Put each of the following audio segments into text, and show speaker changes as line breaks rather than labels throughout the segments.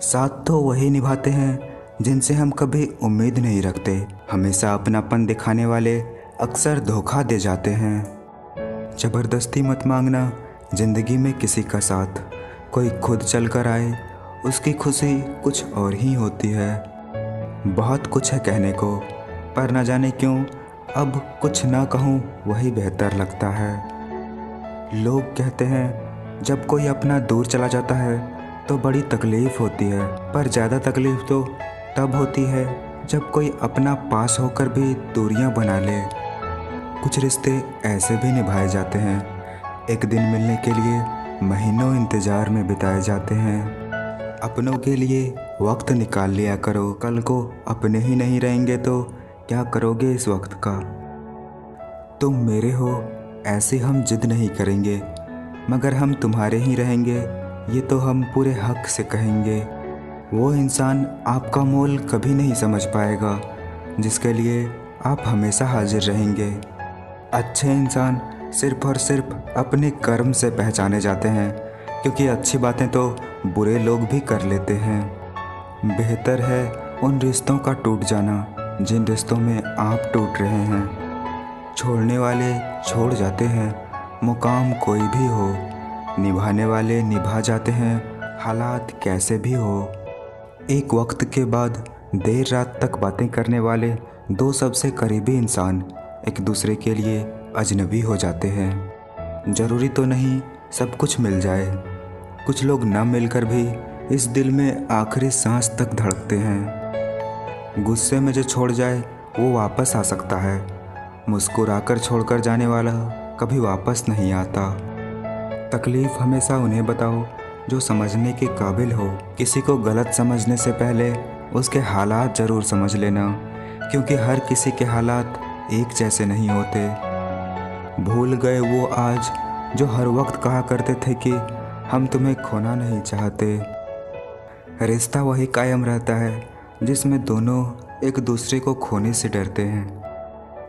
साथ तो वही निभाते हैं जिनसे हम कभी उम्मीद नहीं रखते। हमेशा अपनापन दिखाने वाले अक्सर धोखा दे जाते हैं। ज़बरदस्ती मत मांगना ज़िंदगी में किसी का साथ। कोई खुद चल कर आए उसकी खुशी कुछ और ही होती है। बहुत कुछ है कहने को, पर न जाने क्यों अब कुछ ना कहूँ वही बेहतर लगता है। लोग कहते हैं जब कोई अपना दूर चला जाता है तो बड़ी तकलीफ़ होती है, पर ज़्यादा तकलीफ़ तो तब होती है जब कोई अपना पास होकर भी दूरियां बना ले। कुछ रिश्ते ऐसे भी निभाए जाते हैं, एक दिन मिलने के लिए महीनों इंतज़ार में बिताए जाते हैं। अपनों के लिए वक्त निकाल लिया करो, कल को अपने ही नहीं रहेंगे तो क्या करोगे इस वक्त का। तुम मेरे हो ऐसे हम जिद नहीं करेंगे, मगर हम तुम्हारे ही रहेंगे ये तो हम पूरे हक से कहेंगे। वो इंसान आपका मोल कभी नहीं समझ पाएगा जिसके लिए आप हमेशा हाजिर रहेंगे। अच्छे इंसान सिर्फ और सिर्फ अपने कर्म से पहचाने जाते हैं, क्योंकि अच्छी बातें तो बुरे लोग भी कर लेते हैं। बेहतर है उन रिश्तों का टूट जाना जिन रिश्तों में आप टूट रहे हैं। छोड़ने वाले छोड़ जाते हैं, मुकाम कोई भी हो। निभाने वाले निभा जाते हैं, हालात कैसे भी हो। एक वक्त के बाद देर रात तक बातें करने वाले दो सबसे करीबी इंसान एक दूसरे के लिए अजनबी हो जाते हैं। ज़रूरी तो नहीं सब कुछ मिल जाए, कुछ लोग न मिलकर भी इस दिल में आखिरी सांस तक धड़कते हैं। गुस्से में जो छोड़ जाए वो वापस आ सकता है, मुस्कुराकर छोड़कर जाने वाला कभी वापस नहीं आता। तकलीफ़ हमेशा उन्हें बताओ जो समझने के काबिल हो। किसी को गलत समझने से पहले उसके हालात ज़रूर समझ लेना, क्योंकि हर किसी के हालात एक जैसे नहीं होते। भूल गए वो आज जो हर वक्त कहा करते थे कि हम तुम्हें खोना नहीं चाहते। रिश्ता वही कायम रहता है जिसमें दोनों एक दूसरे को खोने से डरते हैं।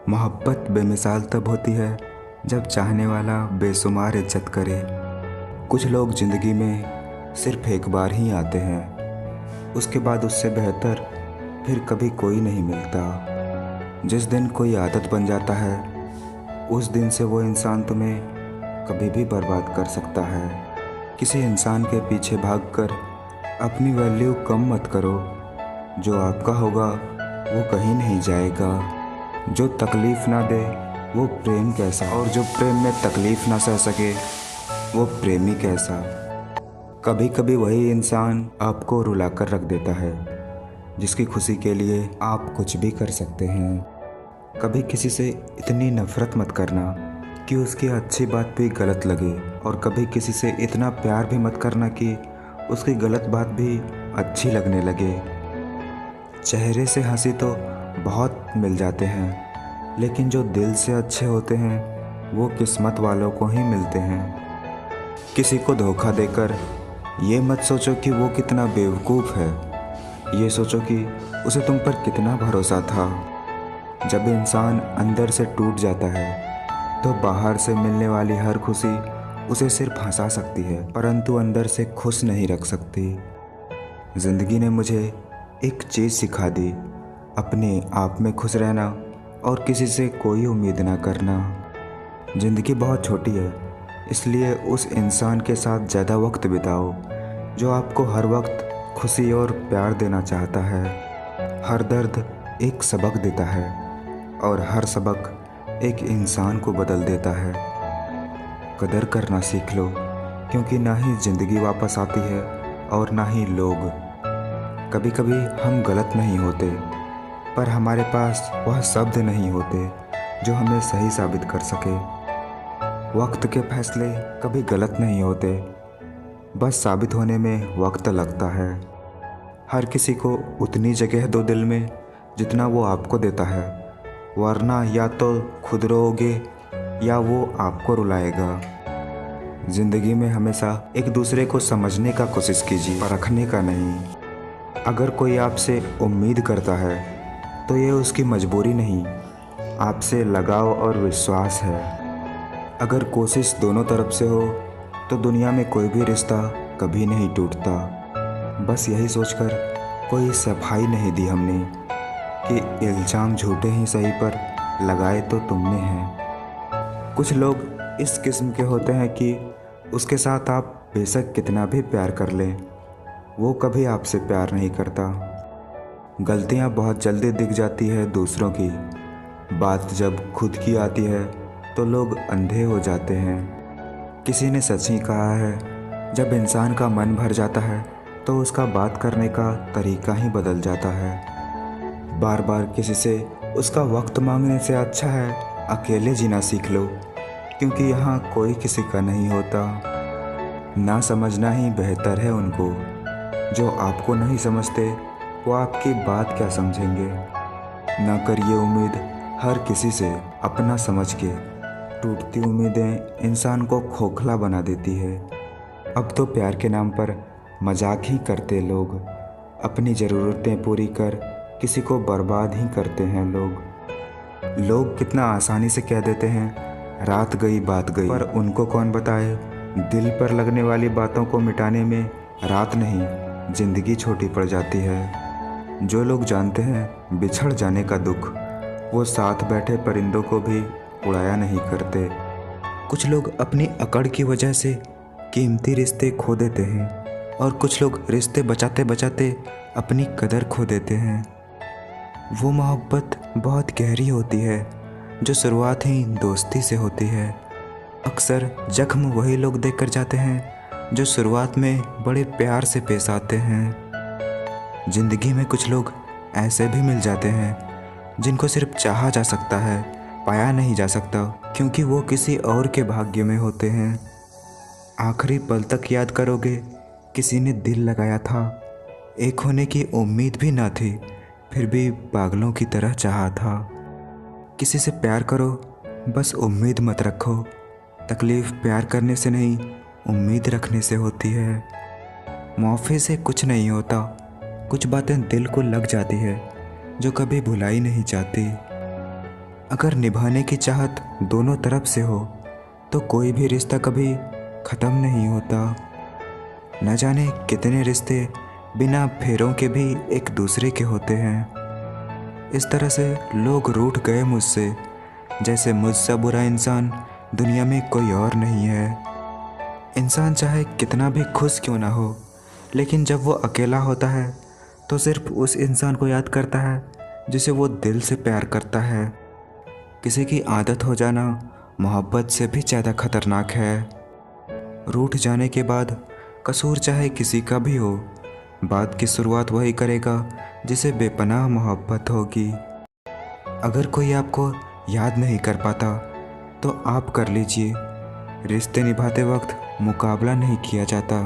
मोहब्बत बेमिसाल तब होती है जब चाहने वाला बेशुमार इज्जत करे। कुछ लोग ज़िंदगी में सिर्फ एक बार ही आते हैं, उसके बाद उससे बेहतर फिर कभी कोई नहीं मिलता। जिस दिन कोई आदत बन जाता है उस दिन से वो इंसान तुम्हें कभी भी बर्बाद कर सकता है। किसी इंसान के पीछे भागकर अपनी वैल्यू कम मत करो। जो आपका होगा वो कहीं नहीं जाएगा। जो तकलीफ़ ना दे वो प्रेम कैसा, और जो प्रेम में तकलीफ़ ना सह सके वो प्रेमी कैसा। कभी कभी वही इंसान आपको रुलाकर रख देता है जिसकी खुशी के लिए आप कुछ भी कर सकते हैं। कभी किसी से इतनी नफ़रत मत करना कि उसकी अच्छी बात भी गलत लगे, और कभी किसी से इतना प्यार भी मत करना कि उसकी गलत बात भी अच्छी लगने लगे। चेहरे से हंसी तो बहुत मिल जाते हैं, लेकिन जो दिल से अच्छे होते हैं वो किस्मत वालों को ही मिलते हैं। किसी को धोखा देकर ये मत सोचो कि वो कितना बेवकूफ़ है, ये सोचो कि उसे तुम पर कितना भरोसा था। जब इंसान अंदर से टूट जाता है तो बाहर से मिलने वाली हर खुशी उसे सिर्फ हंसा सकती है, परंतु अंदर से खुश नहीं रख सकती। ज़िंदगी ने मुझे एक चीज़ सिखा दी, अपने आप में खुश रहना और किसी से कोई उम्मीद ना करना। ज़िंदगी बहुत छोटी है, इसलिए उस इंसान के साथ ज़्यादा वक्त बिताओ जो आपको हर वक्त खुशी और प्यार देना चाहता है। हर दर्द एक सबक देता है और हर सबक एक इंसान को बदल देता है। कदर करना सीख लो, क्योंकि ना ही ज़िंदगी वापस आती है और ना ही लोग। कभी कभी हम गलत नहीं होते, पर हमारे पास वह शब्द नहीं होते जो हमें सही साबित कर सके। वक्त के फैसले कभी गलत नहीं होते, बस साबित होने में वक्त लगता है। हर किसी को उतनी जगह दो दिल में जितना वो आपको देता है, वरना या तो खुद रोओगे या वो आपको रुलाएगा। ज़िंदगी में हमेशा एक दूसरे को समझने का कोशिश कीजिए, परखने का नहीं। अगर कोई आपसे उम्मीद करता है तो ये उसकी मजबूरी नहीं, आपसे लगाव और विश्वास है। अगर कोशिश दोनों तरफ से हो तो दुनिया में कोई भी रिश्ता कभी नहीं टूटता। बस यही सोचकर कोई सफाई नहीं दी हमने कि इल्ज़ाम झूठे ही सही पर लगाए तो तुमने हैं। कुछ लोग इस किस्म के होते हैं कि उसके साथ आप बेशक कितना भी प्यार कर लें, वो कभी आपसे प्यार नहीं करता। गलतियां बहुत जल्दी दिख जाती है दूसरों की, बात जब खुद की आती है तो लोग अंधे हो जाते हैं। किसी ने सच ही कहा है, जब इंसान का मन भर जाता है तो उसका बात करने का तरीका ही बदल जाता है। बार बार किसी से उसका वक्त मांगने से अच्छा है अकेले जीना सीख लो, क्योंकि यहाँ कोई किसी का नहीं होता। ना समझना ही बेहतर है उनको, जो आपको नहीं समझते वो आपकी बात क्या समझेंगे। ना करिए उम्मीद हर किसी से अपना समझ के, टूटती उम्मीदें इंसान को खोखला बना देती है। अब तो प्यार के नाम पर मजाक ही करते लोग, अपनी ज़रूरतें पूरी कर किसी को बर्बाद ही करते हैं लोग कितना आसानी से कह देते हैं रात गई बात गई, पर उनको कौन बताए दिल पर लगने वाली बातों को मिटाने में रात नहीं जिंदगी छोटी पड़ जाती है। जो लोग जानते हैं बिछड़ जाने का दुख, वो साथ बैठे परिंदों को भी उड़ाया नहीं करते। कुछ लोग अपनी अकड़ की वजह से कीमती रिश्ते खो देते हैं, और कुछ लोग रिश्ते बचाते बचाते अपनी कदर खो देते हैं। वो मोहब्बत बहुत गहरी होती है जो शुरुआत ही दोस्ती से होती है। अक्सर जख्म वही लोग देकर जाते हैं जो शुरुआत में बड़े प्यार से पेश आते हैं। जिंदगी में कुछ लोग ऐसे भी मिल जाते हैं जिनको सिर्फ चाहा जा सकता है, पाया नहीं जा सकता, क्योंकि वो किसी और के भाग्य में होते हैं। आखिरी पल तक याद करोगे किसी ने दिल लगाया था, एक होने की उम्मीद भी ना थी, फिर भी पागलों की तरह चाहा था। किसी से प्यार करो, बस उम्मीद मत रखो, तकलीफ़ प्यार करने से नहीं उम्मीद रखने से होती है। मुआफ़े से कुछ नहीं होता, कुछ बातें दिल को लग जाती है जो कभी भुलाई नहीं जाती। अगर निभाने की चाहत दोनों तरफ से हो तो कोई भी रिश्ता कभी ख़त्म नहीं होता। न जाने कितने रिश्ते बिना फेरों के भी एक दूसरे के होते हैं। इस तरह से लोग रूठ गए मुझसे, जैसे मुझसे बुरा इंसान दुनिया में कोई और नहीं है। इंसान चाहे कितना भी खुश क्यों ना हो, लेकिन जब वो अकेला होता है तो सिर्फ उस इंसान को याद करता है जिसे वो दिल से प्यार करता है। किसी की आदत हो जाना मोहब्बत से भी ज़्यादा खतरनाक है। रूठ जाने के बाद कसूर चाहे किसी का भी हो, बात की शुरुआत वही करेगा जिसे बेपनाह मोहब्बत होगी। अगर कोई आपको याद नहीं कर पाता तो आप कर लीजिए। रिश्ते निभाते वक्त मुकाबला नहीं किया जाता।